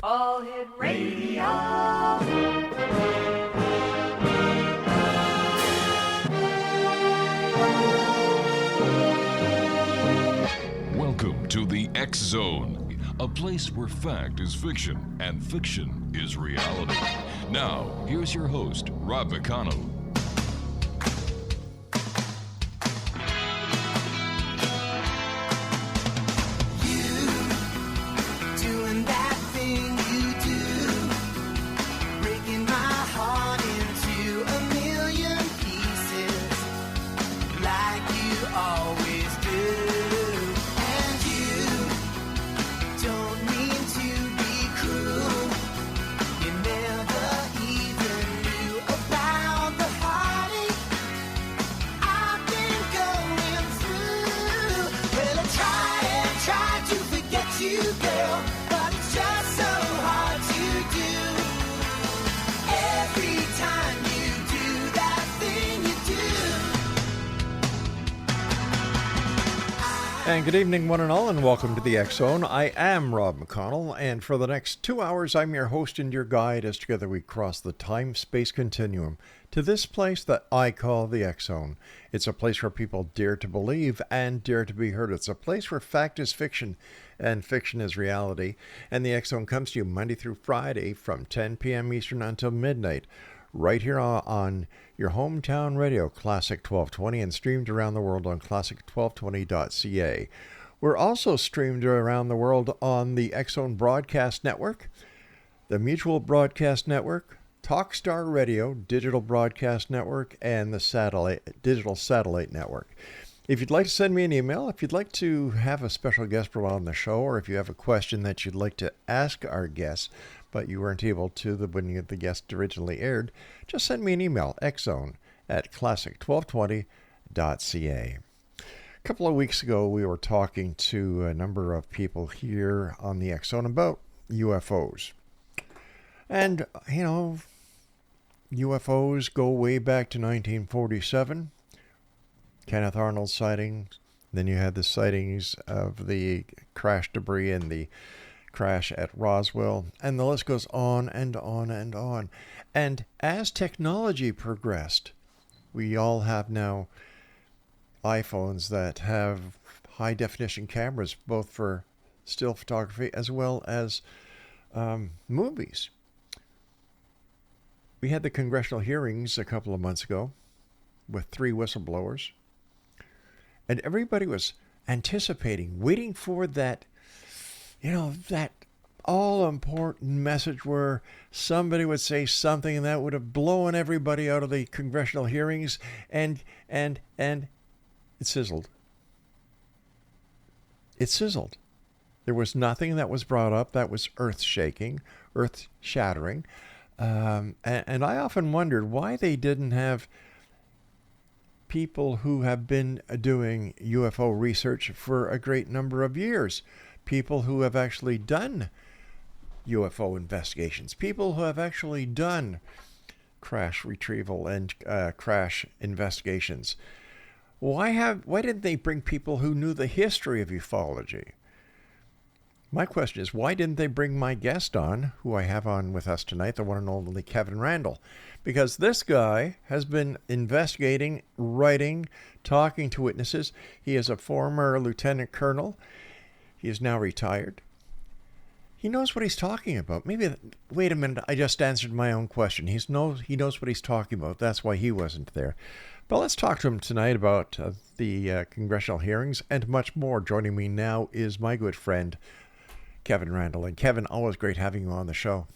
All Hit Radio. Welcome to the X Zone, a place where fact is fiction and fiction is reality. Now, here's your host, Rob McConnell. And good evening, one and all, and welcome to the X Zone. I am Rob McConnell, and for the next 2 hours, I'm your host and your guide as together we cross the time-space continuum to this place that I call the X Zone. It's a place where people dare to believe and dare to be heard. It's a place where fact is fiction and fiction is reality. And the X Zone comes to you Monday through Friday from 10 p.m. Eastern until midnight, right here on your hometown radio, Classic 1220, and streamed around the world on classic1220.ca. We're also streamed around the world on the X Zone Broadcast Network, the Mutual Broadcast Network, Talkstar Radio, Digital Broadcast Network, and the Digital Satellite Network. If you'd like to send me an email, if you'd like to have a special guest on the show, or if you have a question that you'd like to ask our guests, but you weren't able to when the guest originally aired, just send me an email, xzone@classic1220.ca. A couple of weeks ago, we were talking to a number of people here on the X Zone about UFOs. And, you know, UFOs go way back to 1947. Kenneth Arnold sighting. Then you had the sightings of the crash debris and the crash at Roswell, and the list goes on and on and on. And as technology progressed, we all have now iPhones that have high definition cameras, both for still photography as well as movies. We had the congressional hearings a couple of months ago with 3 whistleblowers, and everybody was anticipating, waiting for that, that all-important message where somebody would say something that would have blown everybody out of the congressional hearings, and it sizzled. It sizzled. There was nothing that was brought up that was earth-shaking, earth-shattering. And I often wondered why they didn't have people who have been doing UFO research for a great number of years, people who have actually done UFO investigations, people who have actually done crash retrieval and crash investigations. Why didn't they bring people who knew the history of ufology? My question is, why didn't they bring my guest on, who I have on with us tonight, the one and only Kevin Randle? Because this guy has been investigating, writing, talking to witnesses. He is a former lieutenant colonel. He is now retired. He knows what he's talking about. Wait a minute, I just answered my own question. He knows what he's talking about. That's why he wasn't there. But let's talk to him tonight about the congressional hearings and much more. Joining me now is my good friend, Kevin Randle. And Kevin, always great having you on the show.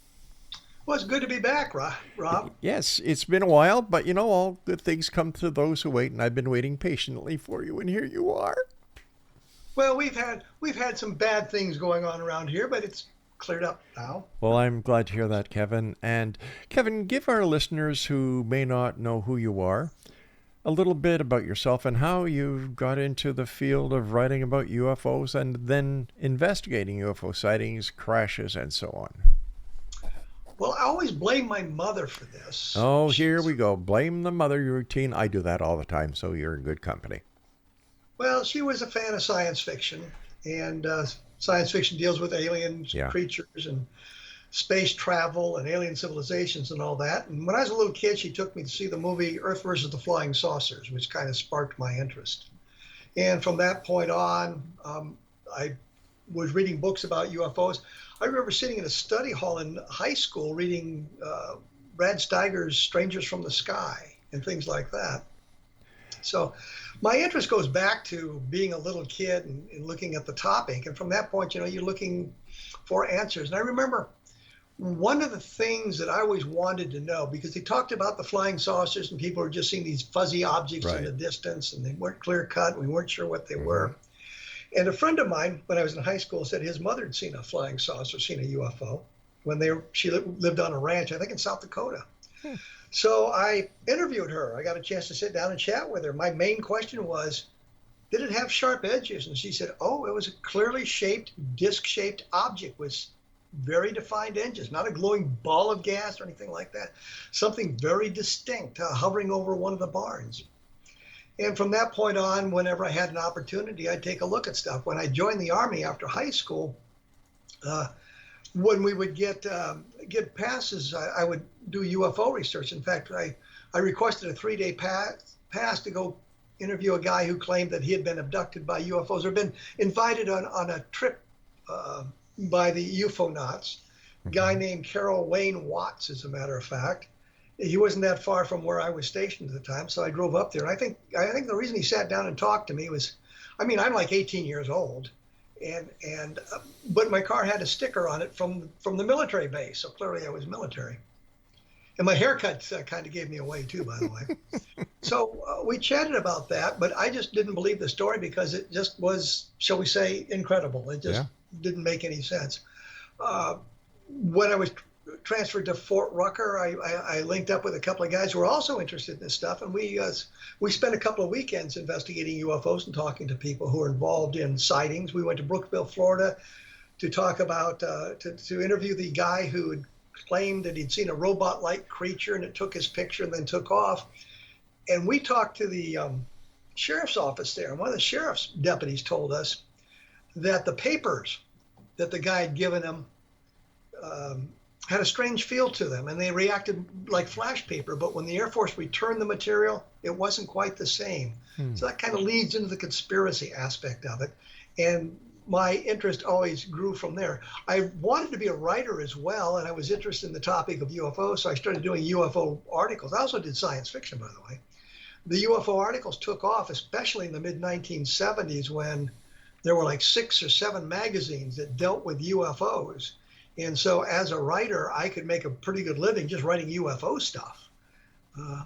Well, it's good to be back, Rob. Yes, it's been a while, but all good things come to those who wait, and I've been waiting patiently for you, and here you are. Well, we've had some bad things going on around here, but it's cleared up now. Well, I'm glad to hear that, Kevin. And Kevin, give our listeners who may not know who you are a little bit about yourself and how you got into the field of writing about UFOs and then investigating UFO sightings, crashes, and so on. Well, I always blame my mother for this. Oh, here we go. Blame the mother routine. I do that all the time, so you're in good company. Well, she was a fan of science fiction, and science fiction deals with aliens, Yeah. creatures, and space travel and alien civilizations and all that. And when I was a little kid, she took me to see the movie Earth versus the Flying Saucers, which kind of sparked my interest. And from that point on, I was reading books about UFOs. I remember sitting in a study hall in high school reading Brad Steiger's Strangers from the Sky and things like that. So my interest goes back to being a little kid and looking at the topic. And from that point, you're looking for answers. And I remember one of the things that I always wanted to know, because they talked about the flying saucers and people were just seeing these fuzzy objects in the distance and they weren't clear cut. We weren't sure what they were. And a friend of mine, when I was in high school, said his mother had seen a flying saucer, seen a UFO when she lived on a ranch, I think in South Dakota. So I interviewed her. I got a chance to sit down and chat with her. My main question was, did it have sharp edges? And she said, oh, it was a clearly shaped, disc-shaped object with very defined edges, not a glowing ball of gas or anything like that. Something very distinct, hovering over one of the barns. And from that point on, whenever I had an opportunity, I'd take a look at stuff. When I joined the Army after high school, when we would get passes, I would do UFO research. In fact, I requested a 3-day pass to go interview a guy who claimed that he had been abducted by UFOs or been invited on a trip by the UFOnauts. A guy named Carol Wayne Watts, as a matter of fact. He wasn't that far from where I was stationed at the time, so I drove up there. And I think the reason he sat down and talked to me was, I'm like 18 years old, but my car had a sticker on it from the military base, so clearly I was military. And my haircut kind of gave me away too, by the way. So we chatted about that, but I just didn't believe the story because it just was, shall we say, incredible. It just didn't make any sense. When I was transferred to Fort Rucker, I linked up with a couple of guys who were also interested in this stuff, and we spent a couple of weekends investigating UFOs and talking to people who are involved in sightings. We went to Brookville, Florida, to talk about to interview the guy who had claimed that he'd seen a robot-like creature, and it took his picture and then took off. And we talked to the sheriff's office there, and one of the sheriff's deputies told us that the papers that the guy had given him had a strange feel to them, and they reacted like flash paper. But when the Air Force returned the material, it wasn't quite the same. So that kind of leads into the conspiracy aspect of it. And my interest always grew from there. I wanted to be a writer as well, and I was interested in the topic of UFOs, so I started doing UFO articles. I also did science fiction, by the way. The UFO articles took off, especially in the mid-1970s when there were like 6 or 7 magazines that dealt with UFOs. And so as a writer, I could make a pretty good living just writing UFO stuff.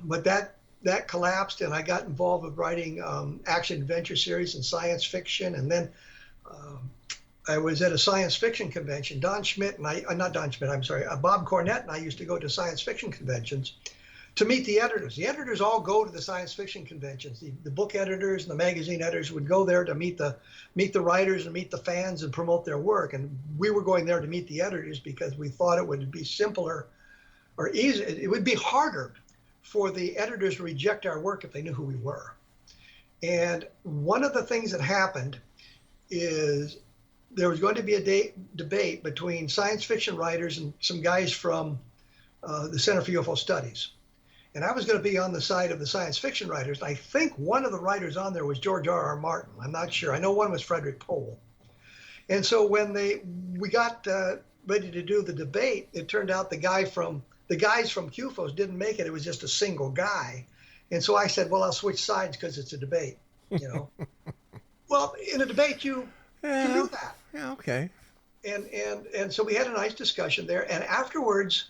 But that collapsed, and I got involved with writing action adventure series and science fiction. And then I was at a science fiction convention. Bob Cornett and I used to go to science fiction conventions to meet the editors. The editors all go to the science fiction conventions. The book editors and the magazine editors would go there to meet the writers and meet the fans and promote their work. And we were going there to meet the editors because we thought it would be simpler or easier. It would be harder for the editors to reject our work if they knew who we were. And one of the things that happened is there was going to be a debate between science fiction writers and some guys from the Center for UFO Studies. And I was going to be on the side of the science fiction writers. I think one of the writers on there was George R.R. Martin. I'm not sure. I know one was Frederick Pohl. And so when we got ready to do the debate, it turned out the guys from QFOs didn't make it. It was just a single guy. And so I said, well, I'll switch sides because it's a debate, Well, in a debate, you can do that. Yeah, okay. And so we had a nice discussion there. And afterwards,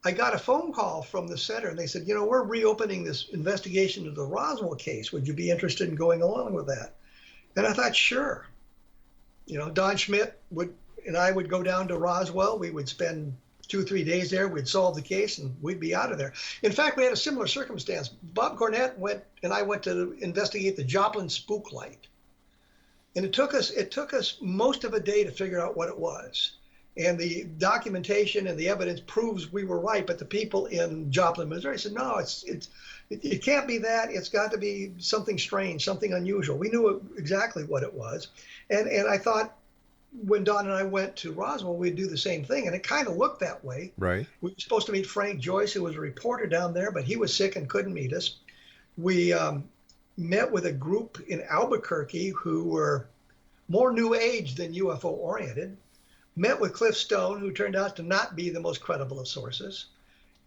I got a phone call from the center, and they said, we're reopening this investigation of the Roswell case. Would you be interested in going along with that? And I thought, sure. Don Schmidt and I would go down to Roswell. We would spend 2-3 days there. We'd solve the case, and we'd be out of there. In fact, we had a similar circumstance. Bob Cornett and I went to investigate the Joplin spook light. And it took us most of a day to figure out what it was. And the documentation and the evidence proves we were right, but the people in Joplin, Missouri said, no, it's It can't be that. It's got to be something strange, something unusual. We knew exactly what it was. And I thought when Don and I went to Roswell, we'd do the same thing. And it kind of looked that way. Right. We were supposed to meet Frank Joyce, who was a reporter down there, but he was sick and couldn't meet us. We met with a group in Albuquerque who were more New Age than UFO oriented. Met with Cliff Stone, who turned out to not be the most credible of sources.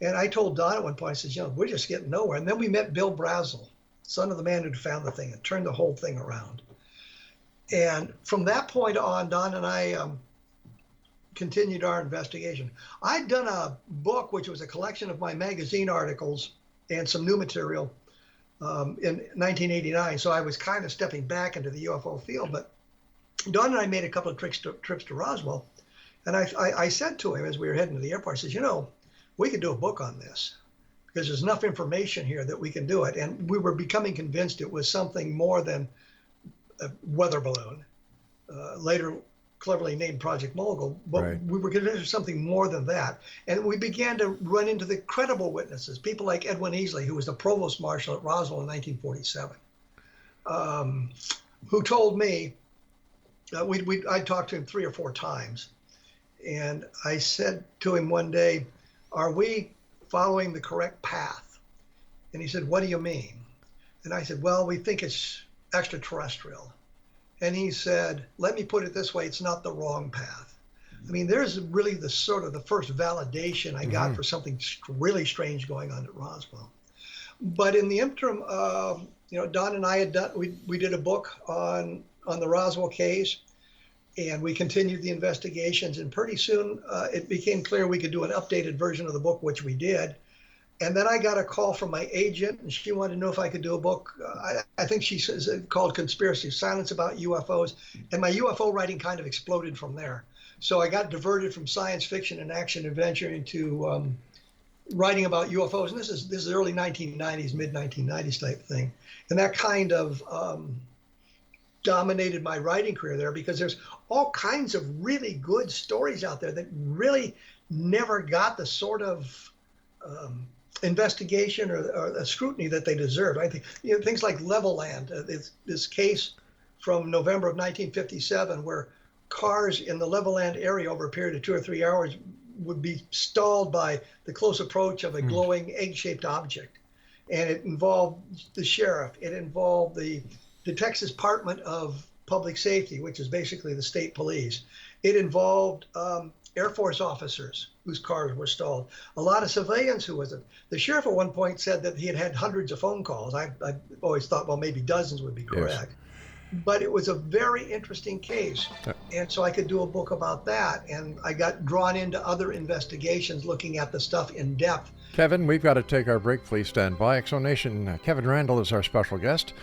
And I told Don at one point, I said, you know, we're just getting nowhere. And then we met Bill Brazel, son of the man who'd found the thing and turned the whole thing around. And from that point on, Don and I continued our investigation. I'd done a book, which was a collection of my magazine articles and some new material in 1989. So I was kind of stepping back into the UFO field. But Don and I made a couple of trips to Roswell. And I said to him as we were heading to the airport, I said, you know, we could do a book on this because there's enough information here that we can do it. And we were becoming convinced it was something more than a weather balloon, later cleverly named Project Mogul, but Right. we were convinced it was something more than that. And we began to run into the credible witnesses, people like Edwin Easley, who was the provost marshal at Roswell in 1947, who told me, I talked to him 3 or 4 times, and I said to him one day, are we following the correct path? And he said, what do you mean? And I said, well, we think it's extraterrestrial. And he said, let me put it this way, it's not the wrong path. I mean, there's really the sort of the first validation I got for something really strange going on at Roswell. But in the interim, you know, Don and I had done, we did a book on the Roswell case, and we continued the investigations, and pretty soon it became clear we could do an updated version of the book, which we did. And then I got a call from my agent, and she wanted to know if I could do a book. I think she says called Conspiracy Silence About UFOs. And my UFO writing kind of exploded from there. So I got diverted from science fiction and action adventure into writing about UFOs. And this is early 1990s, mid 1990s type thing. And that kind of dominated my writing career there, because there's all kinds of really good stories out there that really never got the sort of investigation or scrutiny that they deserve. I think, you know, things like Levelland, this case from November of 1957, where cars in the Levelland area over a period of 2 or 3 hours would be stalled by the close approach of a glowing egg-shaped object. And it involved the sheriff. It involved the Texas Department of Public Safety, which is basically the state police. It involved Air Force officers whose cars were stalled. A lot of civilians who was it. The sheriff at one point said that he had had hundreds of phone calls. I always thought, well, maybe dozens would be correct. Yes. But it was a very interesting case. And so I could do a book about that. And I got drawn into other investigations looking at the stuff in depth. Kevin, we've got to take our break. Please stand by. Exonation, Kevin Randle is our special guest.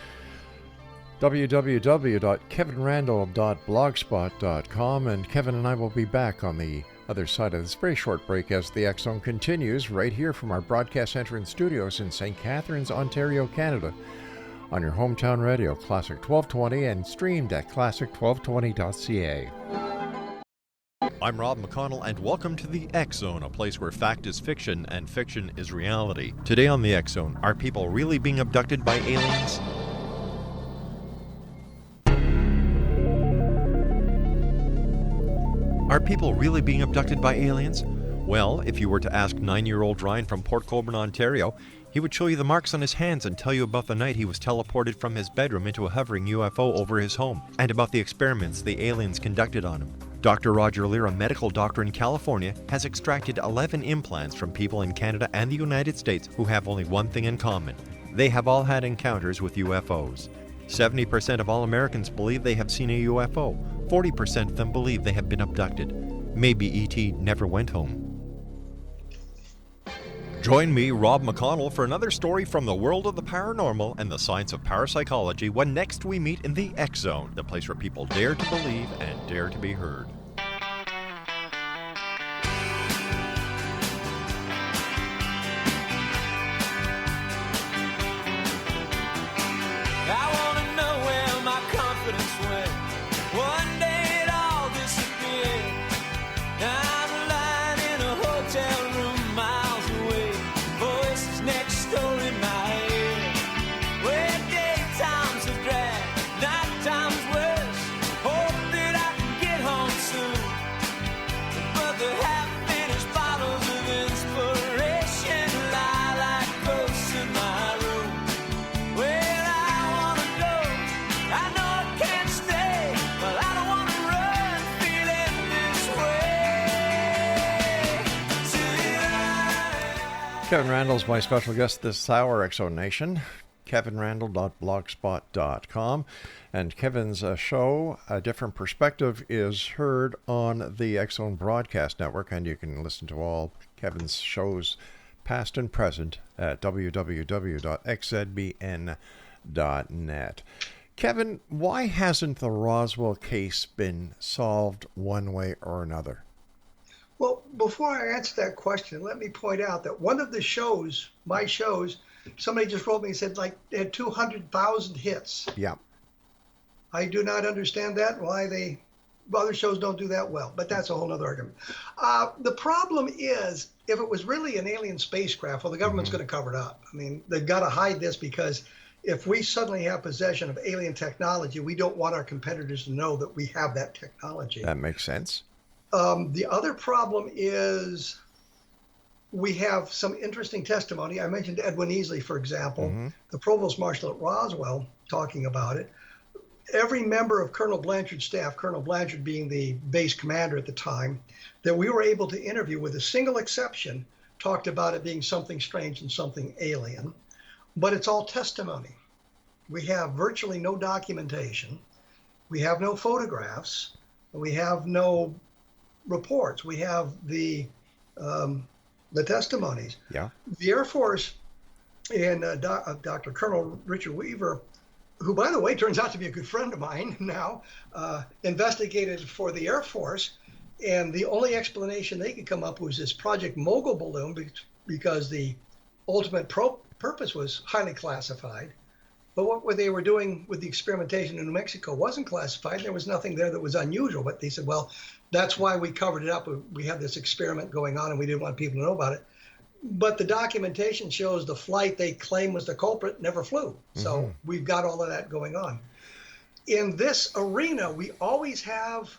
www.kevinrandle.blogspot.com, and Kevin and I will be back on the other side of this very short break as the X Zone continues right here from our broadcast center and studios in St. Catharines, Ontario, Canada, on your hometown radio, Classic 1220, and streamed at classic1220.ca. I'm Rob McConnell, and welcome to the X Zone, a place where fact is fiction and fiction is reality. Today on the X Zone, are people really being abducted by aliens? Are people really being abducted by aliens? Well, if you were to ask 9-year-old Ryan from Port Colborne, Ontario, he would show you the marks on his hands and tell you about the night he was teleported from his bedroom into a hovering UFO over his home, and about the experiments the aliens conducted on him. Dr. Roger Lear, a medical doctor in California, has extracted 11 implants from people in Canada and the United States who have only one thing in common. They have all had encounters with UFOs. 70% of all Americans believe they have seen a UFO. 40% of them believe they have been abducted. Maybe E.T. never went home. Join me, Rob McConnell, for another story from the world of the paranormal and the science of parapsychology when next we meet in the X Zone, the place where people dare to believe and dare to be heard. Next door in my head. Kevin Randle is my special guest this hour, Exo Nation. kevinrandle.blogspot.com. And Kevin's show, A Different Perspective, is heard on the Exxon Broadcast Network, and you can listen to all Kevin's shows, past and present, at www.xzbn.net. Kevin, why hasn't the Roswell case been solved one way or another? Well, before I answer that question, let me point out that one of the shows, my shows, somebody just wrote me and said, like, they had 200,000 hits. Yeah. I do not understand that, why other shows don't do that well, but that's a whole other argument. The problem is, if it was really an alien spacecraft, well, the government's going to cover it up. I mean, they've got to hide this, because if we suddenly have possession of alien technology, we don't want our competitors to know that we have that technology. That makes sense. The other problem is we have some interesting testimony. I mentioned Edwin Easley, for example, the provost marshal at Roswell, talking about it. Every member of Colonel Blanchard's staff, Colonel Blanchard being the base commander at the time, that we were able to interview, with a single exception, talked about it being something strange and something alien. But it's all testimony. We have virtually no documentation. We have no photographs. We have no reports. We have the testimonies. Yeah. The Air Force and Dr. Colonel Richard Weaver, who, by the way, turns out to be a good friend of mine now, investigated for the Air Force, and the only explanation they could come up with was this Project Mogul balloon, because the ultimate purpose was highly classified. But what they were doing with the experimentation in New Mexico wasn't classified. There was nothing there that was unusual. But they said, well, that's why we covered it up. We had this experiment going on, and we didn't want people to know about it. But the documentation shows the flight they claim was the culprit never flew. So we've got all of that going on. In this arena, we always have,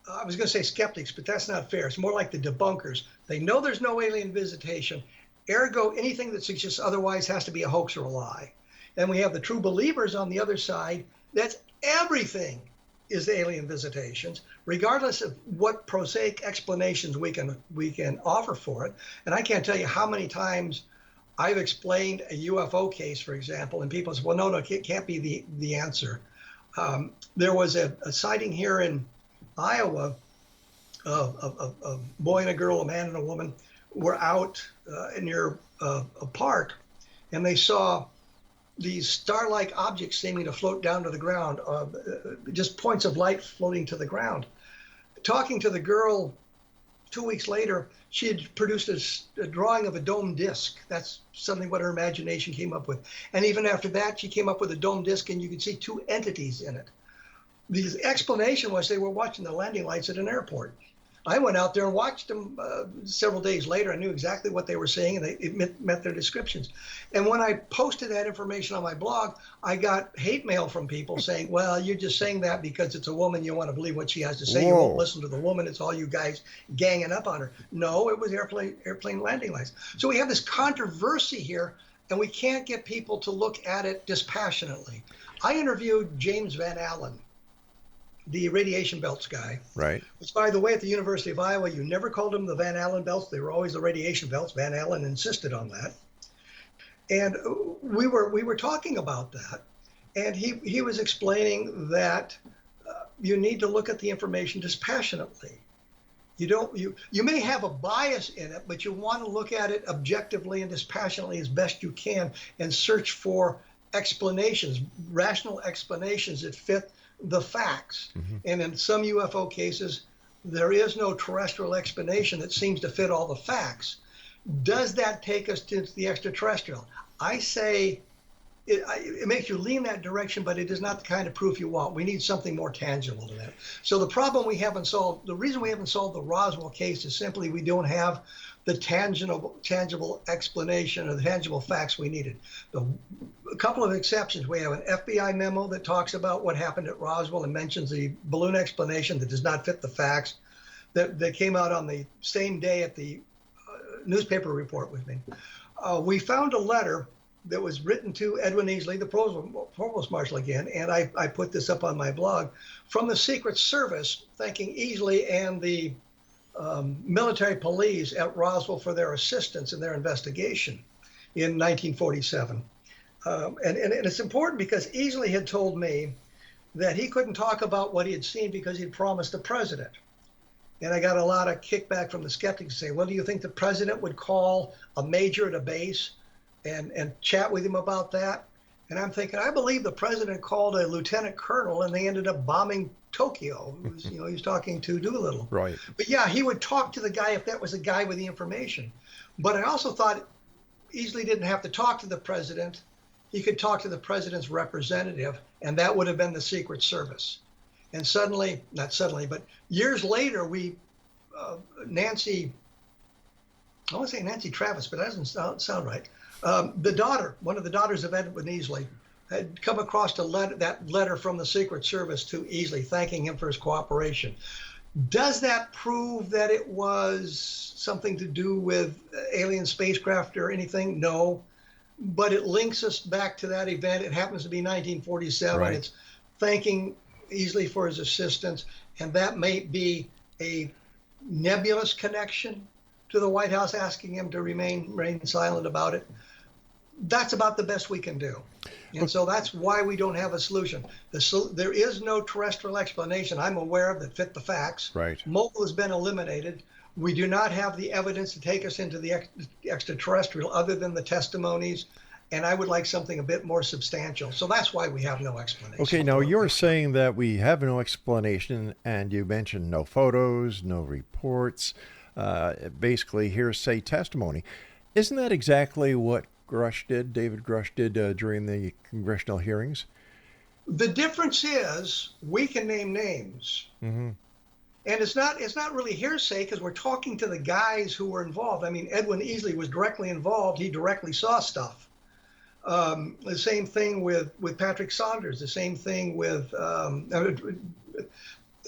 I was going to say skeptics, but that's not fair. It's more like the debunkers. They know there's no alien visitation. Ergo, anything that suggests otherwise has to be a hoax or a lie. And we have the true believers on the other side. That's everything is alien visitations, regardless of what prosaic explanations we can offer for it. And I can't tell you how many times I've explained a UFO case, for example, and people say, well, no, it can't be the answer. There was a sighting here in Iowa of a boy and a girl, a man and a woman, were out near a park, and they saw these star-like objects seeming to float down to the ground, just points of light floating to the ground. Talking to the girl 2 weeks later, she had produced a drawing of a dome disc. That's something what her imagination came up with. And even after that, she came up with a dome disc, and you could see two entities in it. The explanation was they were watching the landing lights at an airport. I went out there and watched them several days later. I knew exactly what they were saying, and it met their descriptions. And when I posted that information on my blog, I got hate mail from people saying, well, you're just saying that because it's a woman. You want to believe what she has to say. Whoa. You won't listen to the woman. It's all you guys ganging up on her. No, it was airplane landing lights. So we have this controversy here, and we can't get people to look at it dispassionately. I interviewed James Van Allen, the radiation belts guy. Right. Which, by the way, at the University of Iowa, you never called them the Van Allen belts. They were always the radiation belts. Van Allen insisted on that. And we were talking about that. And he was explaining that you need to look at the information dispassionately. You may have a bias in it, but you want to look at it objectively and dispassionately as best you can, and search for explanations, rational explanations that fit the facts. And in some UFO cases, there is no terrestrial explanation that seems to fit all the facts. Does that take us to the extraterrestrial? I say it makes you lean that direction, but it is not the kind of proof you want. We need something more tangible than that. So the problem we haven't solved, the reason we haven't solved the Roswell case is simply we don't have the tangible explanation or the tangible facts we needed. A couple of exceptions. We have an FBI memo that talks about what happened at Roswell and mentions the balloon explanation that does not fit the facts that came out on the same day at the newspaper report with me. We found a letter that was written to Edwin Easley, the provost marshal again, and I put this up on my blog, from the Secret Service, thanking Easley and the military police at Roswell for their assistance in their investigation in 1947. And it's important because Easley had told me that he couldn't talk about what he had seen because he'd promised the president. And I got a lot of kickback from the skeptics saying, well, do you think the president would call a major at a base and chat with him about that? And I'm thinking, I believe the president called a lieutenant colonel and they ended up bombing Tokyo. He was talking to Doolittle. Right. But yeah, he would talk to the guy if that was the guy with the information. But I also thought Easley didn't have to talk to the president. He could talk to the president's representative, and that would have been the Secret Service. And suddenly, not suddenly, but years later, Nancy, I want to say Nancy Travis, but that doesn't sound right. One of the daughters of Edwin Easley, had come across that letter from the Secret Service to Easley, thanking him for his cooperation. Does that prove that it was something to do with alien spacecraft or anything? No. But it links us back to that event. It happens to be 1947. Right. It's thanking Easley for his assistance, and that may be a nebulous connection to the White House asking him to remain silent about it. That's about the best we can do. And so that's why we don't have a solution. There is no terrestrial explanation I'm aware of that fit the facts. Right. Mobile has been eliminated. We do not have the evidence to take us into the extraterrestrial other than the testimonies. And I would like something a bit more substantial. So that's why we have no explanation. Okay, now you're saying that we have no explanation, and you mentioned no photos, no reports, basically hearsay testimony. Isn't that exactly what David Grush did during the congressional hearings? The difference is we can name names. Mm-hmm. And it's not really hearsay because we're talking to the guys who were involved. I mean, Edwin Easley was directly involved. He directly saw stuff. The same thing with Patrick Saunders. The same thing with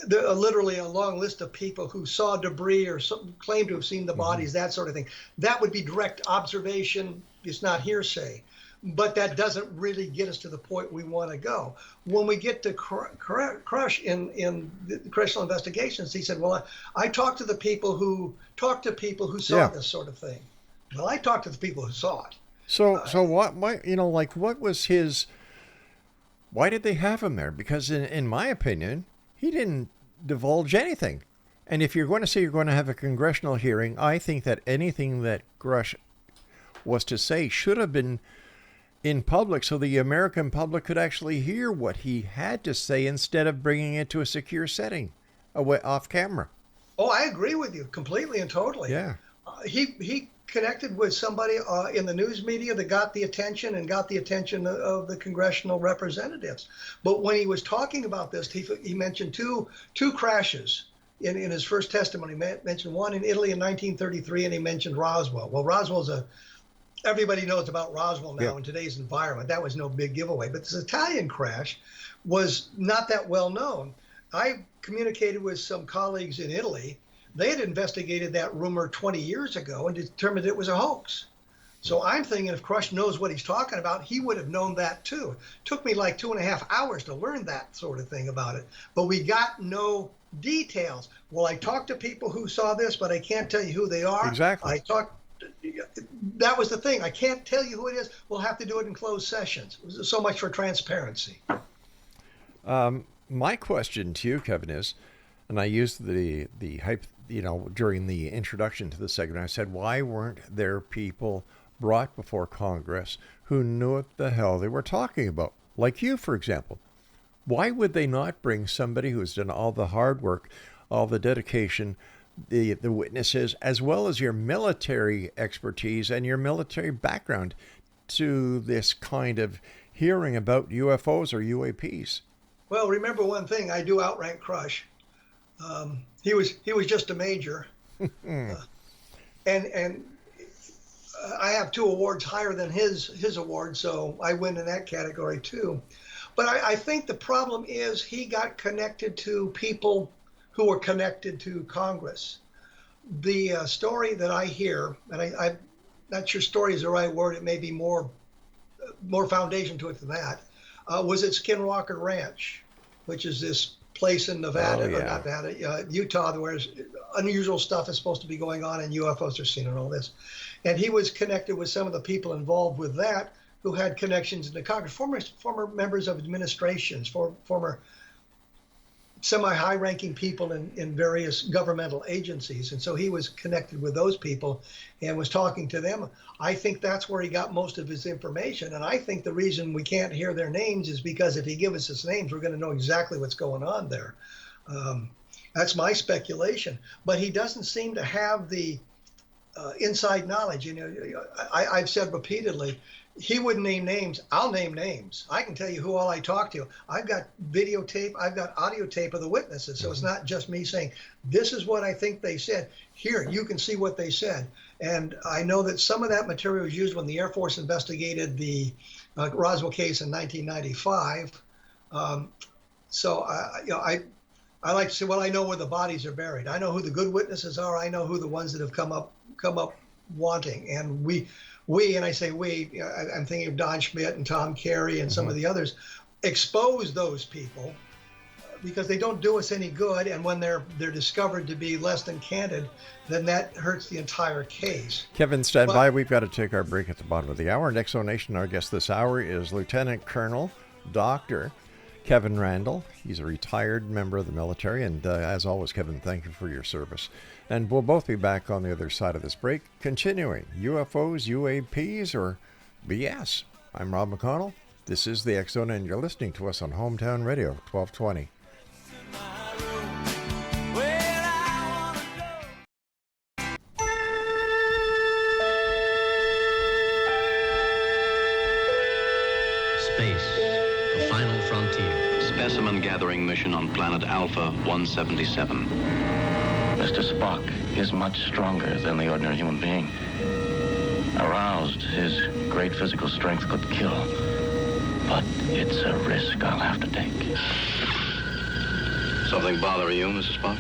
literally a long list of people who saw debris or claimed to have seen the bodies, that sort of thing. That would be direct observation. It's not hearsay. But that doesn't really get us to the point we want to go. When we get to Crush in the congressional investigations, he said, well, I talked to people who saw this sort of thing. Well, I talked to the people who saw it. So what was his, why did they have him there? Because in my opinion, he didn't divulge anything. And if you're going to say you're going to have a congressional hearing, I think that anything that Grush was to say should have been in public so the American public could actually hear what he had to say instead of bringing it to a secure setting away off camera. Oh, I agree with you completely and totally. Yeah. He connected with somebody in the news media that got the attention of the congressional representatives. But when he was talking about this, he mentioned two crashes in his first testimony. He mentioned one in Italy in 1933, and he mentioned Roswell. Well, everybody knows about Roswell now in today's environment. That was no big giveaway. But this Italian crash was not that well known. I communicated with some colleagues in Italy. They had investigated that rumor 20 years ago and determined it was a hoax. So I'm thinking if Crush knows what he's talking about, he would have known that too. It took me like 2.5 hours to learn that sort of thing about it. But we got no details. Well, I talked to people who saw this, but I can't tell you who they are. Exactly. That was the thing. I can't tell you who it is. We'll have to do it in closed sessions. So much for transparency. My question to you, Kevin, is, and I used the hype, during the introduction to the segment, I said, why weren't there people brought before Congress who knew what the hell they were talking about? Like you, for example. Why would they not bring somebody who's done all the hard work, all the dedication, the witnesses, as well as your military expertise and your military background to this kind of hearing about UFOs or UAPs? Well, remember one thing, I do outrank Crush. He was just a major, and I have 2 awards higher than his award, so I win in that category too. But I think the problem is he got connected to people who were connected to Congress. The story that I hear, and I'm not sure story is the right word, it may be more foundation to it than that, was at Skinwalker Ranch, which is this place in Nevada, Oh, yeah. or not Nevada, Utah, where unusual stuff is supposed to be going on and UFOs are seen and all this. And he was connected with some of the people involved with that who had connections in the Congress, former members of administrations, former semi-high-ranking people in various governmental agencies. And so he was connected with those people and was talking to them. I think that's where he got most of his information. And I think the reason we can't hear their names is because if he gives us his names, we're going to know exactly what's going on there. That's my speculation. But he doesn't seem to have the inside knowledge. I've said repeatedly, he wouldn't name names. I'll name names. I can tell you who all I talked to. I've got videotape. I've got audio tape of the witnesses. So it's not just me saying, this is what I think they said. Here, you can see what they said. And I know that some of that material was used when the Air Force investigated the Roswell case in 1995. So I like to say, well, I know where the bodies are buried. I know who the good witnesses are. I know who the ones that have come up wanting. And we, and I say we, I'm thinking of Don Schmidt and Tom Carey and some of the others, expose those people because they don't do us any good. And when they're discovered to be less than candid, then that hurts the entire case. Kevin, stand by. We've got to take our break at the bottom of the hour. Next donation, our guest this hour is Lieutenant Colonel Dr. Kevin Randle. He's a retired member of the military. And as always, Kevin, thank you for your service. And we'll both be back on the other side of this break, continuing UFOs, UAPs, or BS. I'm Rob McConnell. This is the X Zone, and you're listening to us on Hometown Radio, 1220. Space, the final frontier. Specimen gathering mission on planet Alpha 177. Mr. Spock is much stronger than the ordinary human being. Aroused, his great physical strength could kill. But it's a risk I'll have to take. Something bother you, Mr. Spock?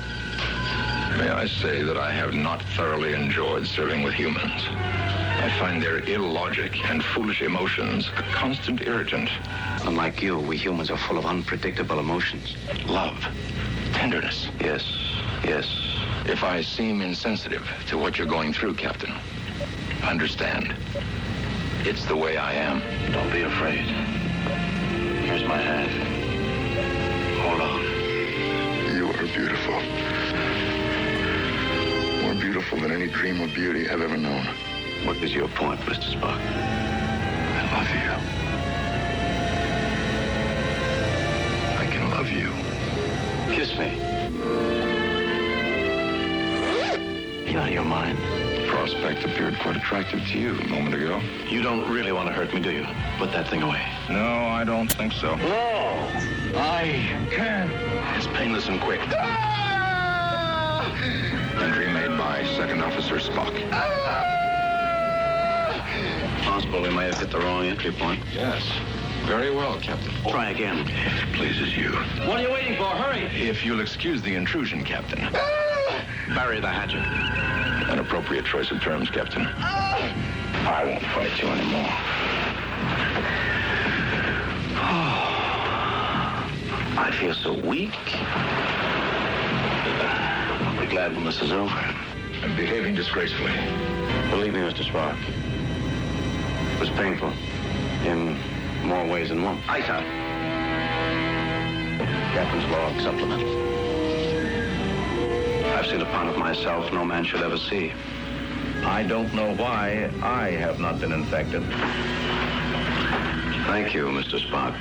May I say that I have not thoroughly enjoyed serving with humans. I find their illogic and foolish emotions a constant irritant. Unlike you, we humans are full of unpredictable emotions. Love, tenderness. Yes, yes. If I seem insensitive to what you're going through, Captain, understand. It's the way I am. Don't be afraid. Here's my hand. Hold on. You are beautiful. More beautiful than any dream of beauty I've ever known. What is your point, Mr. Spock? I love you. I can love you. Kiss me. You out of your mind? The prospect appeared quite attractive to you a moment ago. You don't really want to hurt me, do you? Put that thing away. No, I don't think so. No! I can. It's painless and quick. Entry made by Second Officer Spock. Possible we may have hit the wrong entry point. Yes. Very well, Captain. Try again. If it pleases you. What are you waiting for? Hurry! If you'll excuse the intrusion, Captain. Bury the hatchet. An appropriate choice of terms, Captain. I won't fight you anymore. I feel so weak. I'll be glad when this is over. I'm behaving disgracefully. Believe me, Mr. Spock. It was painful. In more ways than one. Aye, sir. Captain's log supplement. I've seen a part of myself no man should ever see. I don't know why I have not been infected. Thank you, Mr. Spock.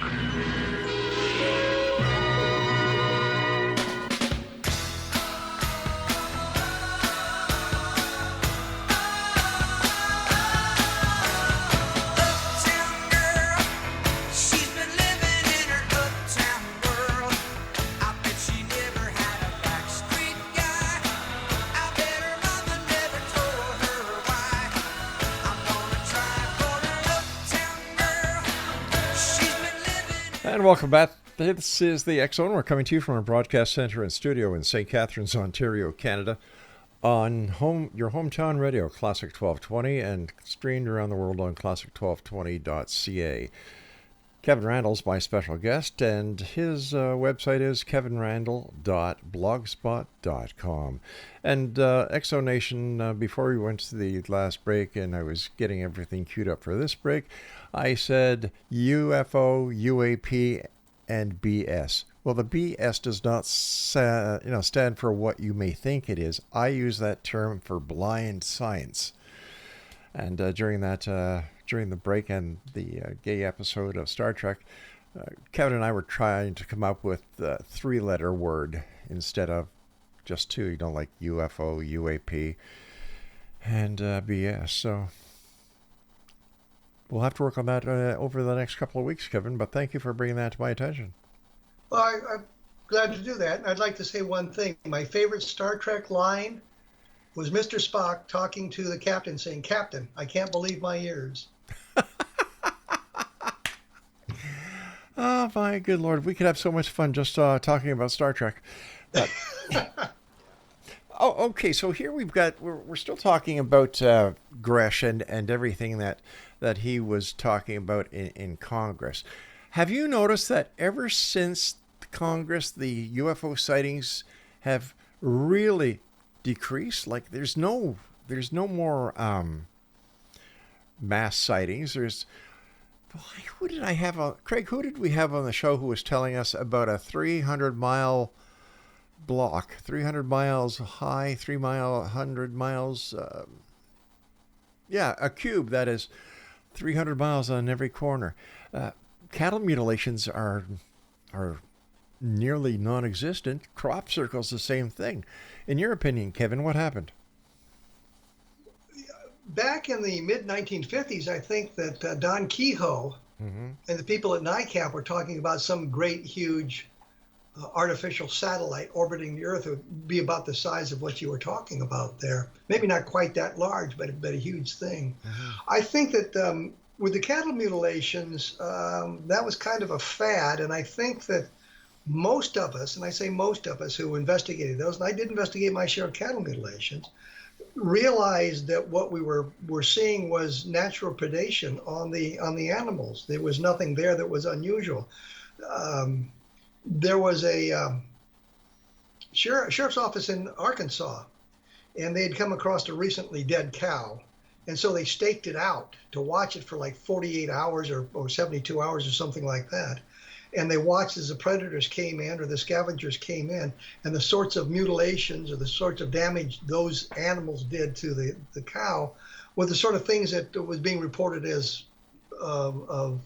And welcome back. This is the X Zone. We're coming to you from our broadcast center and studio in St. Catharines, Ontario, Canada, on your hometown radio, Classic 1220, and streamed around the world on classic1220.ca. Kevin Randle's my special guest, and his website is kevinrandle.blogspot.com. And Exonation, before we went to the last break and I was getting everything queued up for this break, I said UFO, UAP, and BS. Well, the BS does not stand for what you may think it is. I use that term for blind science. And during the break and the gay episode of Star Trek, Kevin and I were trying to come up with the three-letter word instead of just two, like UFO, UAP, and BS. So we'll have to work on that over the next couple of weeks, Kevin, but thank you for bringing that to my attention. Well, I'm glad to do that. I'd like to say one thing. My favorite Star Trek line was Mr. Spock talking to the captain saying, "Captain, I can't believe my ears." Oh, my good Lord. We could have so much fun just talking about Star Trek. But, okay. So here we're still talking about Gresh and everything that he was talking about in Congress. Have you noticed that ever since Congress, the UFO sightings have really decreased? Like there's no more mass sightings. Who did I have on, Craig? Who did we have on the show who was telling us about a 300-mile block, 300 miles high, 100 miles? A cube that is 300 miles on every corner. Cattle mutilations are nearly non-existent. Crop circles, the same thing. In your opinion, Kevin, what happened? Back in the mid-1950s, I think that Don Kehoe and the people at NICAP were talking about some great, huge artificial satellite orbiting the Earth. It would be about the size of what you were talking about there. Maybe not quite that large, but a huge thing. I think that with the cattle mutilations, that was kind of a fad, and I think that most of us, and I say most of us who investigated those, and I did investigate my share of cattle mutilations, realized that what we were seeing was natural predation on the animals. There was nothing there that was unusual. There was a sheriff's office in Arkansas, and they had come across a recently dead cow, and so they staked it out to watch it for like 48 hours or 72 hours or something like that. And they watched as the predators came in or the scavengers came in, and the sorts of mutilations or the sorts of damage those animals did to the cow were the sort of things that was being reported as the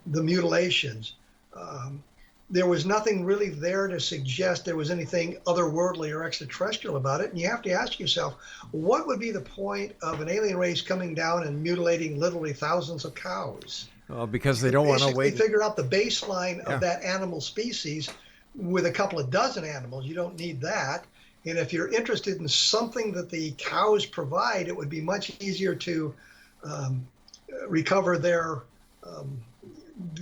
mutilations. There was nothing really there to suggest there was anything otherworldly or extraterrestrial about it. And you have to ask yourself, what would be the point of an alien race coming down and mutilating literally thousands of cows? Because they don't want to wait. Figure out the baseline of that animal species with a couple of dozen animals. You don't need that. And if you're interested in something that the cows provide, it would be much easier to recover their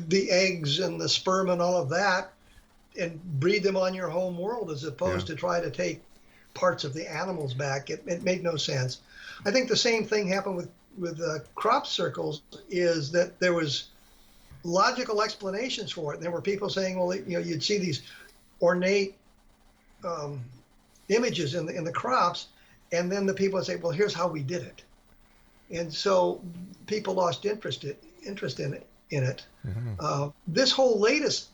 the eggs and the sperm and all of that and breed them on your home world as opposed to try to take parts of the animals back. It made no sense. I think the same thing happened with crop circles, is that there was logical explanations for it. And there were people saying, well, you'd see these ornate images in the crops, and then the people would say, well, here's how we did it. And so people lost interest in it. This whole latest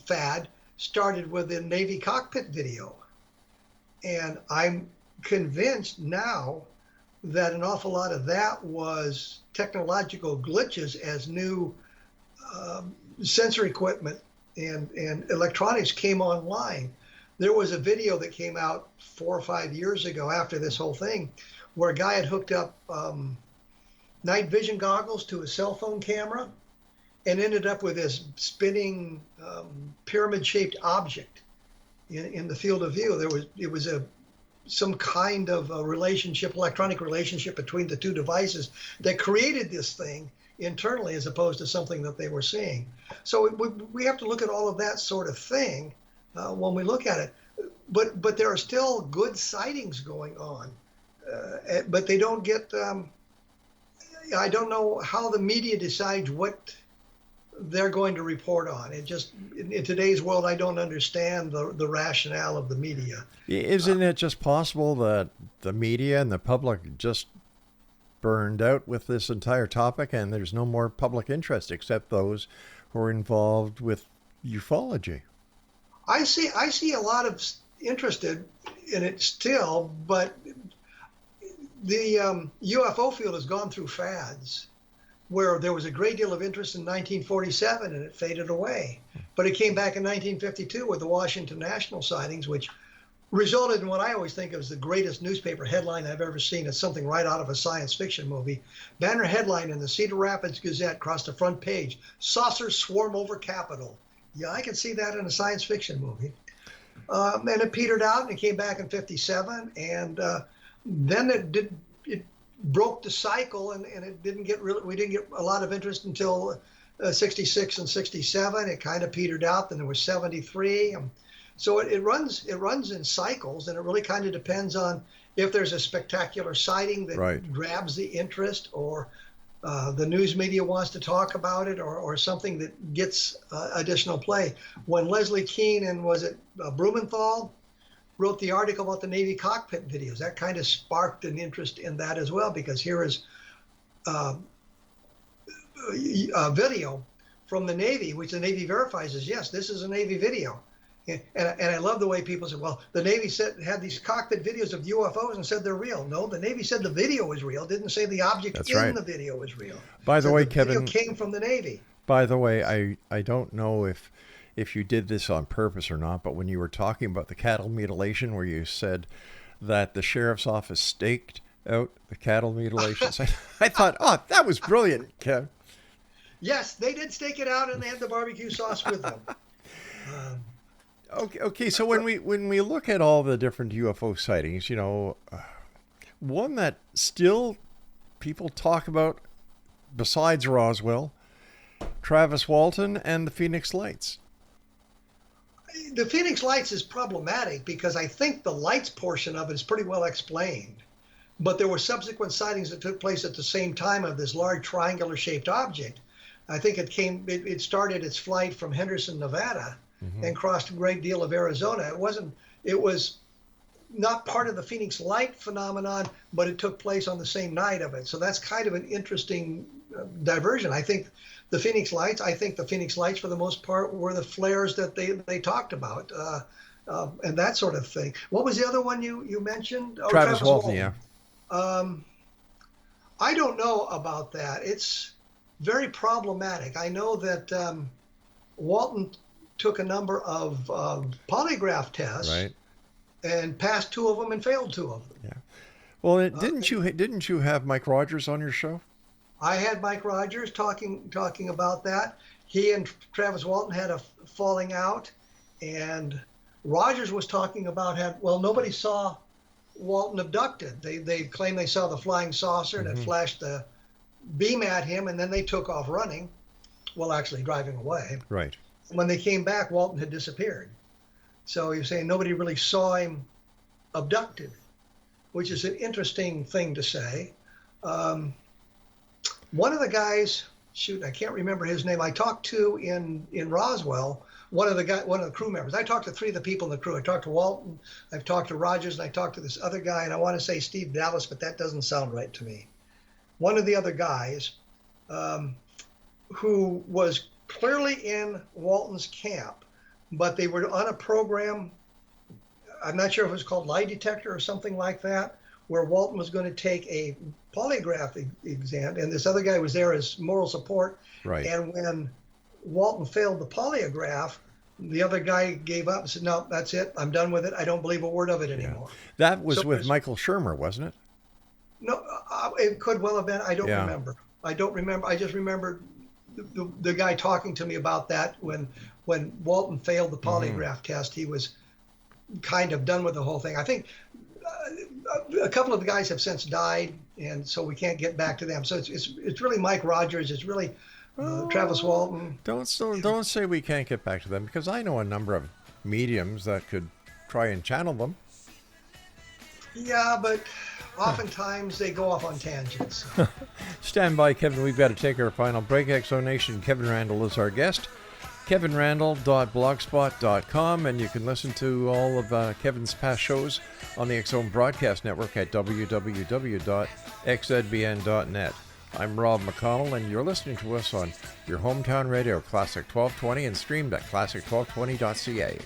fad started with the Navy cockpit video. And I'm convinced now that an awful lot of that was technological glitches as new sensor equipment and electronics came online. There was a video that came out 4 or 5 years ago after this whole thing where a guy had hooked up night vision goggles to a cell phone camera and ended up with this spinning pyramid-shaped object in the field of view. It was some kind of a relationship, electronic relationship between the two devices that created this thing internally as opposed to something that they were seeing. So we have to look at all of that sort of thing when we look at it. But there are still good sightings going on, but they don't get, I don't know how the media decides what they're going to report on. It just, in today's world, I don't understand the rationale of the media. Isn't it just possible that the media and the public just burned out with this entire topic and there's no more public interest except those who are involved with ufology? I see a lot of interest in it still, but the UFO field has gone through fads where there was a great deal of interest in 1947 and it faded away. But it came back in 1952 with the Washington National sightings, which resulted in what I always think of as the greatest newspaper headline I've ever seen. It's something right out of a science fiction movie. Banner headline in the Cedar Rapids Gazette across the front page: "Saucers swarm over Capitol." Yeah, I can see that in a science fiction movie. And it petered out and it came back in 57. And then it broke the cycle and it we didn't get a lot of interest until 66 and 67. It kind of petered out. Then there was 73. So it runs in cycles, and it really kind of depends on if there's a spectacular sighting that grabs the interest, or the news media wants to talk about it, or something that gets additional play. When Leslie Kean and Blumenthal wrote the article about the Navy cockpit videos, that kind of sparked an interest in that as well, because here is a video from the Navy, which the Navy verifies as, yes, this is a Navy video. And I love the way people say, well, the Navy had these cockpit videos of UFOs and said they're real. No, the Navy said the video was real. Didn't say the object the video was real. By the way, Kevin, video came from the Navy. By the way, I don't know if you did this on purpose or not, but when you were talking about the cattle mutilation, where you said that the sheriff's office staked out the cattle mutilations, I thought, oh, that was brilliant, Kev. Yes, they did stake it out, and they had the barbecue sauce with them. Okay. So when we look at all the different UFO sightings, one that still people talk about, besides Roswell, Travis Walton and the Phoenix Lights. The Phoenix Lights is problematic because I think the lights portion of it is pretty well explained, but there were subsequent sightings that took place at the same time of this large triangular-shaped object. I think it started its flight from Henderson, Nevada, and crossed a great deal of Arizona. It was not part of the Phoenix Light phenomenon, but it took place on the same night of it. So that's kind of an interesting diversion. I think the Phoenix Lights for the most part were the flares that they talked about, and that sort of thing. What was the other one you mentioned? Oh, Travis Walton, yeah. I don't know about that. It's very problematic. I know that Walton took a number of polygraph tests, and passed 2 of them and failed 2 of them. Yeah. Well, didn't you have Mike Rogers on your show? I had Mike Rogers talking about that. He and Travis Walton had a falling out, and Rogers was talking about nobody saw Walton abducted. They claimed they saw the flying saucer and it flashed the beam at him, and then they took off running, actually driving away. Right. When they came back, Walton had disappeared. So he was saying nobody really saw him abducted, which is an interesting thing to say. One of the guys, I can't remember his name, I talked to in Roswell, one of the crew members. I talked to 3 of the people in the crew. I talked to Walton, I've talked to Rogers, and I talked to this other guy, and I want to say Steve Dallas, but that doesn't sound right to me. One of the other guys who was clearly in Walton's camp, but they were on a program, I'm not sure if it was called lie detector or something like that, where Walton was going to take a polygraph exam, and this other guy was there as moral support. Right. And when Walton failed the polygraph, the other guy gave up and said, no, that's it. I'm done with it. I don't believe a word of it anymore. That was with Michael Shermer, wasn't it? No, it could well have been. I don't remember. I just remember the guy talking to me about that when Walton failed the polygraph test. He was kind of done with the whole thing. I think a couple of the guys have since died, and so we can't get back to them. So it's really Mike Rogers. It's really Travis Walton. Don't say we can't get back to them, because I know a number of mediums that could try and channel them. Yeah, but oftentimes they go off on tangents. Stand by, Kevin. We've got to take our final break. Exonation, Kevin Randle is our guest. kevinrandle.blogspot.com, and you can listen to all of Kevin's past shows on the X-Zone Broadcast Network at www.xzbn.net. I'm Rob McConnell, and you're listening to us on your hometown radio, Classic 1220, and streamed at classic1220.ca.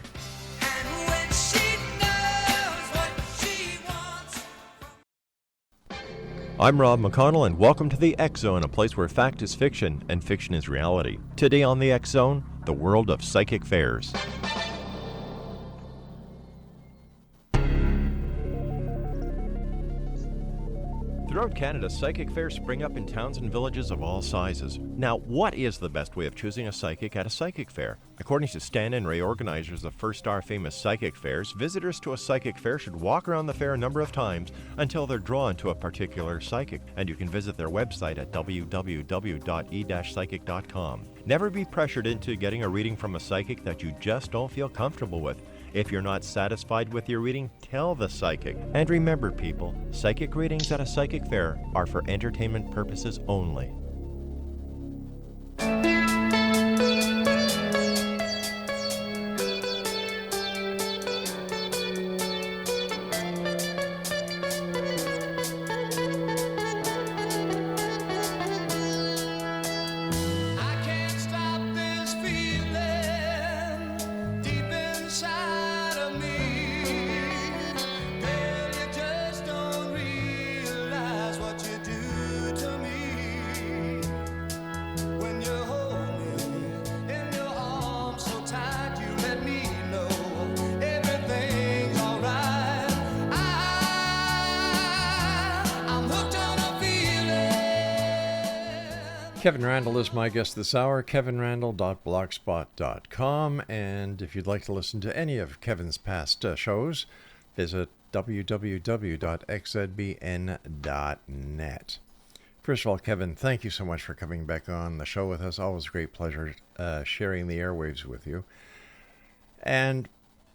I'm Rob McConnell, and welcome to the X-Zone, a place where fact is fiction and fiction is reality. Today on the X-Zone, the world of psychic fairs. Throughout Canada, psychic fairs spring up in towns and villages of all sizes. Now, what is the best way of choosing a psychic at a psychic fair? According to Stan and Ray, organizers of First Star Famous Psychic Fairs, visitors to a psychic fair should walk around the fair a number of times until they're drawn to a particular psychic, and you can visit their website at www.e-psychic.com. Never be pressured into getting a reading from a psychic that you just don't feel comfortable with. If you're not satisfied with your reading, tell the psychic. And remember, people, psychic readings at a psychic fair are for entertainment purposes only. Kevin Randle is my guest this hour, kevinrandle.blogspot.com, and if you'd like to listen to any of Kevin's past shows, visit www.xzbn.net. First of all, Kevin, thank you so much for coming back on the show with us. Always a great pleasure sharing the airwaves with you. And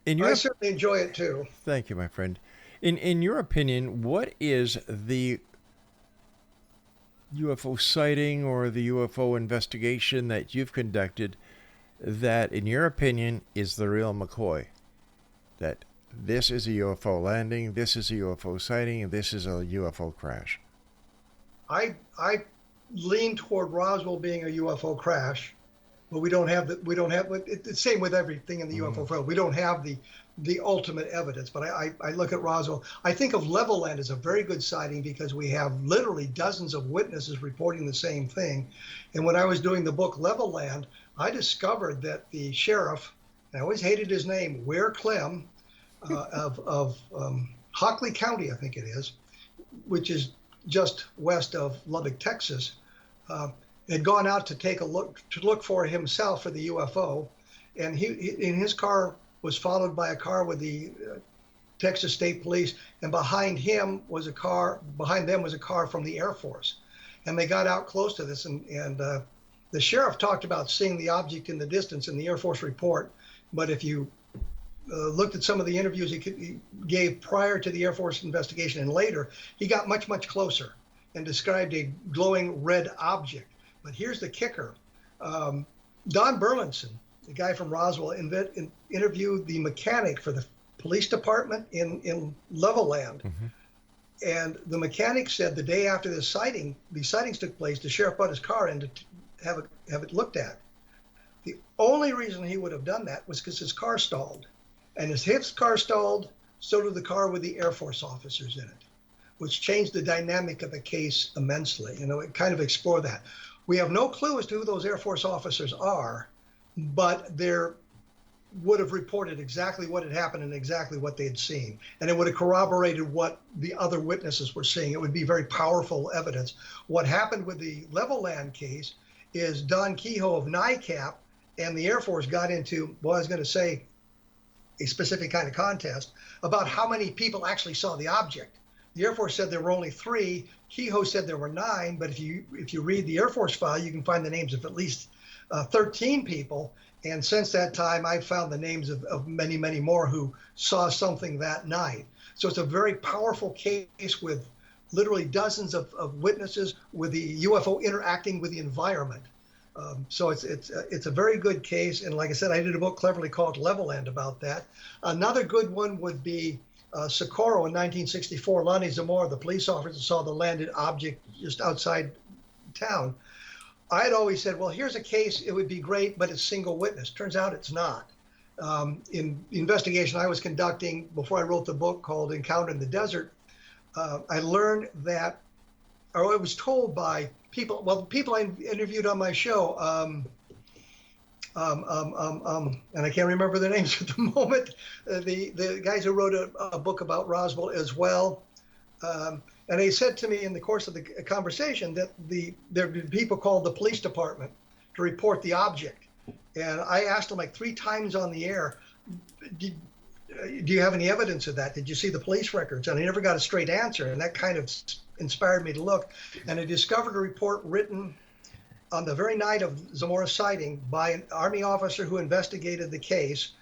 I certainly enjoy it too. Thank you, my friend. In your opinion, what is the UFO sighting or the UFO investigation that you've conducted that, in your opinion, is the real McCoy? That this is a UFO landing, this is a UFO sighting, and this is a UFO crash? I lean toward Roswell being a UFO crash, but it's the same with everything in the UFO field. We don't have the ultimate evidence, but I look at Roswell. I think of Level Land as a very good sighting because we have literally dozens of witnesses reporting the same thing. And when I was doing the book Level Land, I discovered that the sheriff, I always hated his name, Ware Clem, of Hockley County, I think it is, which is just west of Lubbock, Texas, had gone out to look for himself for the UFO, and he in his car was followed by a car with the Texas State Police, and behind them was a car from the Air Force. And they got out close to this, and the sheriff talked about seeing the object in the distance in the Air Force report. But if you looked at some of the interviews he gave prior to the Air Force investigation and later, he got much, much closer and described a glowing red object. But here's the kicker. Don Burlinson, the guy from Roswell, interviewed the mechanic for the police department in Level Land. Mm-hmm. And the mechanic said the day after these sightings took place, the sheriff brought his car in to have it looked at. The only reason he would have done that was because his car stalled. And as his car stalled, so did the car with the Air Force officers in it, which changed the dynamic of the case immensely. It kind of explored that. We have no clue as to who those Air Force officers are, but they would have reported exactly what had happened and exactly what they had seen. And it would have corroborated what the other witnesses were seeing. It would be very powerful evidence. What happened with the Level Land case is Don Kehoe of NICAP and the Air Force got into, well, I was going to say, a specific kind of contest about how many people actually saw the object. The Air Force said there were only 3. Kehoe said there were 9, but if you read the Air Force file, you can find the names of at least 13 people. And since that time, I've found the names of many, many more who saw something that night. So it's a very powerful case with literally dozens of witnesses with the UFO interacting with the environment. So it's a very good case. And like I said, I did a book cleverly called Leveland about that. Another good one would be Socorro in 1964. Lonnie Zamora, the police officer, saw the landed object just outside town. I had always said, well, here's a case, it would be great, but it's single witness. Turns out it's not. In the investigation I was conducting before I wrote the book called Encounter in the Desert, I learned that, or I was told by people, well, the people I interviewed on my show, and I can't remember their names at the moment, the guys who wrote a book about Roswell as well. And they said to me in the course of the conversation that there have been people called the police department to report the object. And I asked them like 3 times on the air, do you have any evidence of that? Did you see the police records? And I never got a straight answer. And that kind of inspired me to look. And I discovered a report written on the very night of Zamora's sighting by an Army officer who investigated the case,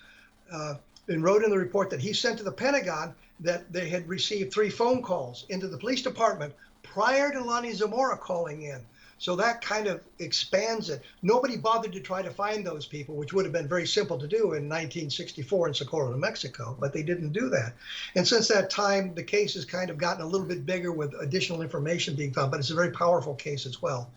and wrote in the report that he sent to the Pentagon that they had received 3 phone calls into the police department prior to Lonnie Zamora calling in. So that kind of expands it. Nobody bothered to try to find those people, which would have been very simple to do in 1964 in Socorro, New Mexico, but they didn't do that. And since that time, the case has kind of gotten a little bit bigger with additional information being found, but it's a very powerful case as well.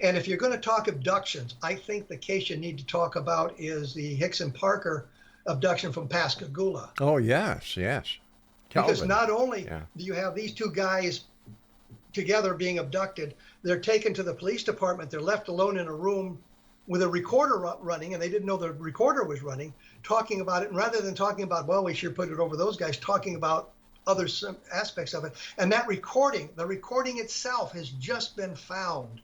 And if you're going to talk abductions, I think the case you need to talk about is the Hicks and Parker abduction from Pascagoula. Oh, yes, yes. Because Calvin. not only do you have these 2 guys together being abducted, they're taken to the police department. They're left alone in a room with a recorder running, and they didn't know the recorder was running, talking about it. And rather than talking about, well, we should put it over those guys, talking about other aspects of it. And that recording, the recording itself has just been found.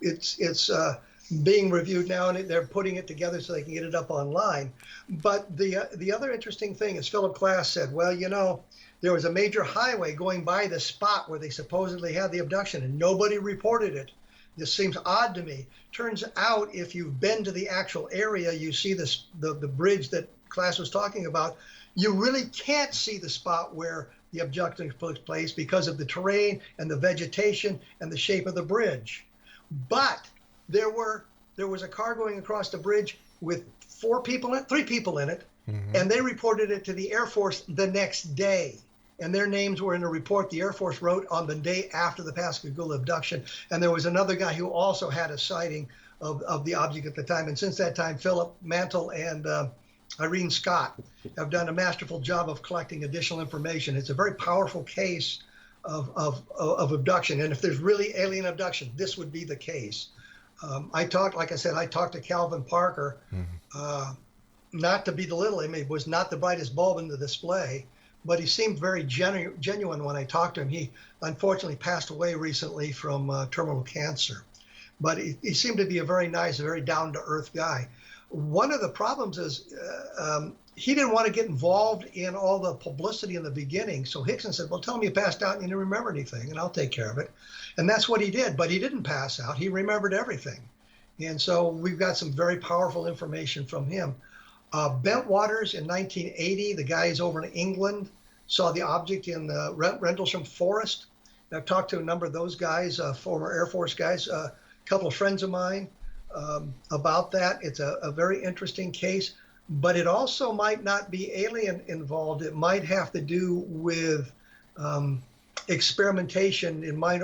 It's being reviewed now, and they're putting it together so they can get it up online. But the other interesting thing is Philip Glass said, well, you know, there was a major highway going by the spot where they supposedly had the abduction, and nobody reported it. This seems odd to me. Turns out, if you've been to the actual area, you see the bridge that Glass was talking about. You really can't see the spot where the abduction took place because of the terrain and the vegetation and the shape of the bridge. But there was a car going across the bridge with 3 people in it, and they reported it to the Air Force the next day. And their names were in a report the Air Force wrote on the day after the Pascagoula abduction. And there was another guy who also had a sighting of the object at the time. And since that time, Philip Mantle and Irene Scott have done a masterful job of collecting additional information. It's a very powerful case of abduction. And if there's really alien abduction, this would be the case. Like I said, I talked to Calvin Parker, not to belittle him. He was not the brightest bulb in the display, but he seemed very genuine when I talked to him. He unfortunately passed away recently from terminal cancer, but he seemed to be a very nice, very down-to-earth guy. One of the problems is he didn't want to get involved in all the publicity in the beginning. So Hickson said, well, tell him you passed out and you didn't remember anything, and I'll take care of it. And that's what he did, but he didn't pass out. He remembered everything. And so we've got some very powerful information from him. Bentwaters in 1980, the guys over in England saw the object in the Rendlesham Forest. And I've talked to a number of those guys, former Air Force guys, a couple of friends of mine, about that. It's a very interesting case, but it also might not be alien involved. It might have to do with experimentation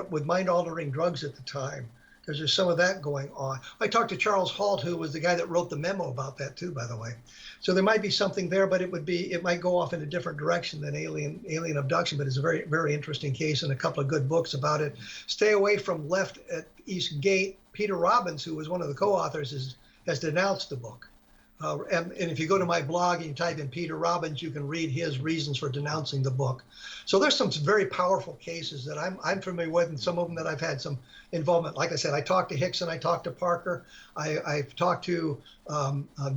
with mind-altering drugs at the time, because there's some of that going on. I talked to Charles Halt, who was the guy that wrote the memo about that too, by the way. So there might be something there, but it might go off in a different direction than alien abduction. But it's a very, very interesting case, and a couple of good books about it. Stay Away from Left at East Gate. Peter Robbins, who was one of the co-authors, has denounced the book. And if you go to my blog and you type in Peter Robbins, you can read his reasons for denouncing the book. So there's some very powerful cases that I'm familiar with, and some of them that I've had some involvement. Like I said, I talked to Hickson, I talked to Parker, I've talked to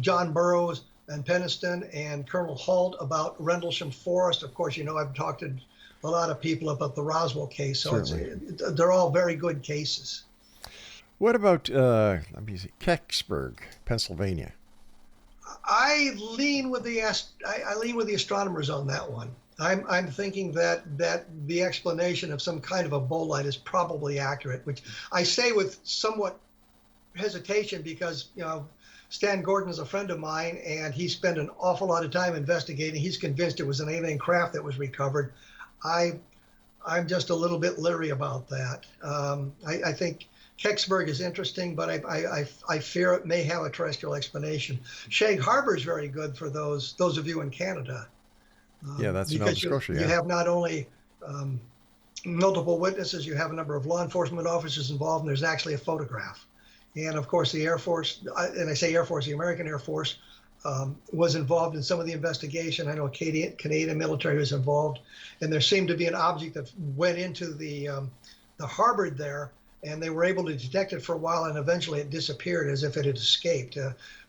John Burroughs and Peniston and Colonel Halt about Rendlesham Forest. Of course, you know, I've talked to a lot of people about the Roswell case. So they're all very good cases. What about let me see, Kecksburg, Pennsylvania? I lean with the astronomers on that one. I'm thinking that the explanation of some kind of a bolide is probably accurate, which I say with somewhat hesitation because, Stan Gordon is a friend of mine, and he spent an awful lot of time investigating. He's convinced it was an alien craft that was recovered. I'm just a little bit leery about that. I think Kecksburg is interesting, but I fear it may have a terrestrial explanation. Shag Harbor is very good for those of you in Canada. Yeah, that's Nova Scotia. You have not only multiple witnesses, you have a number of law enforcement officers involved, and there's actually a photograph. And of course, the Air Force, and I say Air Force, the American Air Force, was involved in some of the investigation. I know Canadian military was involved, and there seemed to be an object that went into the harbor there, and they were able to detect it for a while, and eventually it disappeared as if it had escaped.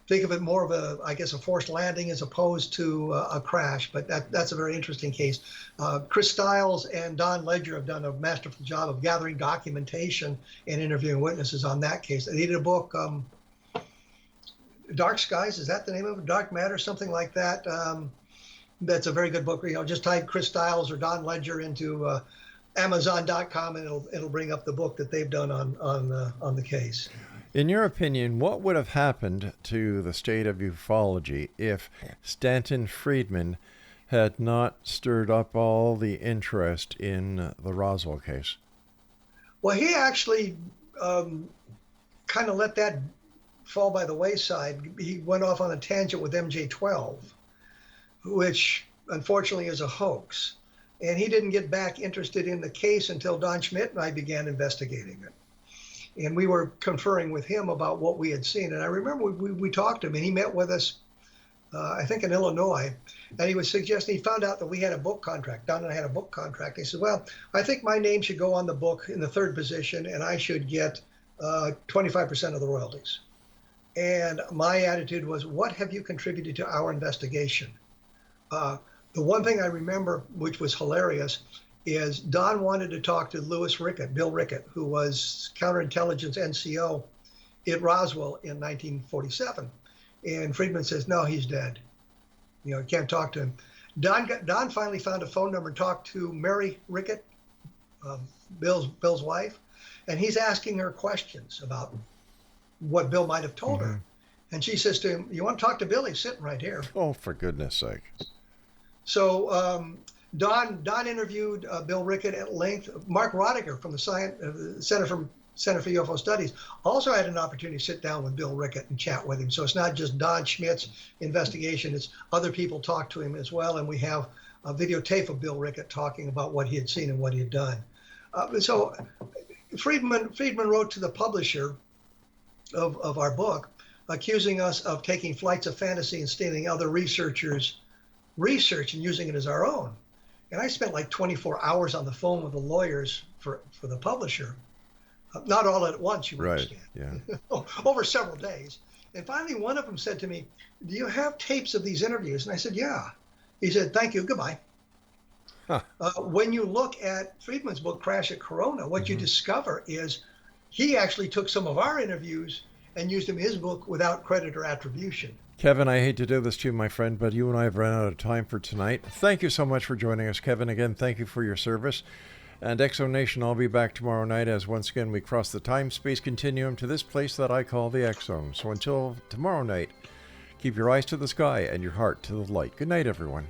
Think of it more of a forced landing as opposed to a crash, but that's a very interesting case. Chris Stiles and Don Ledger have done a masterful job of gathering documentation and interviewing witnesses on that case. They did a book, Dark Skies, is that the name of it? Dark Matter, something like that. That's a very good book. Just type Chris Stiles or Don Ledger into Amazon.com, and it'll bring up the book that they've done on the case. In your opinion, what would have happened to the state of ufology if Stanton Friedman had not stirred up all the interest in the Roswell case? Well, he actually kind of let that fall by the wayside. He went off on a tangent with MJ-12, which unfortunately is a hoax. And he didn't get back interested in the case until Don Schmidt and I began investigating it. And we were conferring with him about what we had seen. And I remember we talked to him, and he met with us, I think in Illinois, and he was suggesting, he found out that we had a book contract. Don and I had a book contract. He said, well, I think my name should go on the book in the third position, and I should get 25% of the royalties. And my attitude was, what have you contributed to our investigation? The one thing I remember, which was hilarious, is Don wanted to talk to Bill Rickett, who was counterintelligence NCO at Roswell in 1947. And Friedman says, no, he's dead. Can't talk to him. Don finally found a phone number and talked to Mary Rickett, Bill's wife, and he's asking her questions about what Bill might have told her. And she says to him, you want to talk to Bill? He's sitting right here. Oh, for goodness sake. So Don interviewed Bill Rickett at length. Mark Rodiger from the Center for UFO Studies also had an opportunity to sit down with Bill Rickett and chat with him. So it's not just Don Schmidt's investigation, it's other people talked to him as well. And we have a videotape of Bill Rickett talking about what he had seen and what he had done. So Friedman wrote to the publisher of our book, accusing us of taking flights of fantasy and stealing other researchers' research and using it as our own. And I spent like 24 hours on the phone with the lawyers for the publisher. Not all at once, you understand. Yeah. Over several days. And finally, one of them said to me, do you have tapes of these interviews? And I said, yeah. He said, thank you, goodbye. Huh. When you look at Friedman's book, Crash at Corona, what you discover is he actually took some of our interviews and used them in his book without credit or attribution. Kevin, I hate to do this to you, my friend, but you and I have run out of time for tonight. Thank you so much for joining us, Kevin. Again, thank you for your service. And Exo Nation, I'll be back tomorrow night as once again we cross the time-space continuum to this place that I call the X Zone. So until tomorrow night, keep your eyes to the sky and your heart to the light. Good night, everyone.